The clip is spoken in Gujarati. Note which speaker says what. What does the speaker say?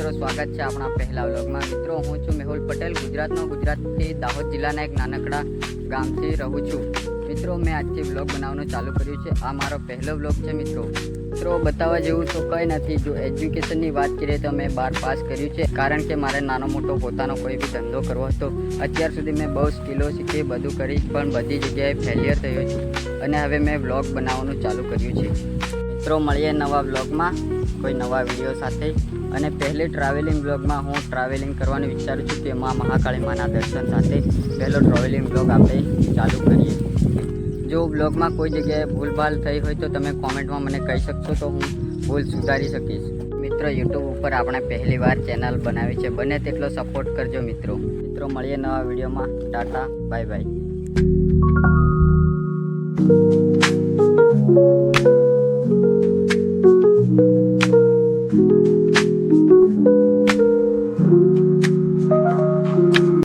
Speaker 1: મિત્રો સ્વાગત છે આપણા પહેલા વ્લોગમાં। મિત્રો હું છું મેહુલ પટેલ, ગુજરાતથી દાહોદ જિલ્લાના એક નાનકડા ગામથી રહું છું। મિત્રો મેં આજથી વ્લોગ બનાવવાનું ચાલુ કર્યું છે। આ મારો પહેલો વ્લોગ છે। મિત્રો બતાવવા જેવું તો કંઈ નથી। જો એજ્યુકેશનની વાત કરીએ તો મેં 12 પાસ કર્યું છે, કારણ કે મારે નાનો મોટો પોતાનો કોઈ બી ધંધો કરવો હતો। અત્યાર સુધી મેં બહુ સ્કિલો શીખી, બધું કરી, પણ બધી જગ્યાએ ફેલિયર થયો છું અને હવે મેં વ્લોગ બનાવવાનું ચાલુ કર્યું છે। મિત્રો મળીએ નવા વ્લોગમાં કોઈ નવા વિડીયો સાથે। અને પહેલી ટ્રાવેલિંગ વ્લોગમાં હું ટ્રાવેલિંગ કરવાનું વિચારું છું કે મહાકાળી માના દર્શન સાથે પહેલો ટ્રાવેલિંગ વ્લોગ આપણે ચાલુ કરીએ। જો વ્લોગમાં કોઈ જગ્યાએ ભૂલભાલ થઈ હોય તો તમે કોમેન્ટમાં મને કહી શકશો, તો હું ભૂલ સુધારી શકીશ। મિત્રો યુટ્યુબ ઉપર આપણે પહેલી વાર ચેનલ બનાવી છે, બને તેટલો સપોર્ટ કરજો મિત્રો। મળીએ નવા વિડીયોમાં। Tata, bye bye.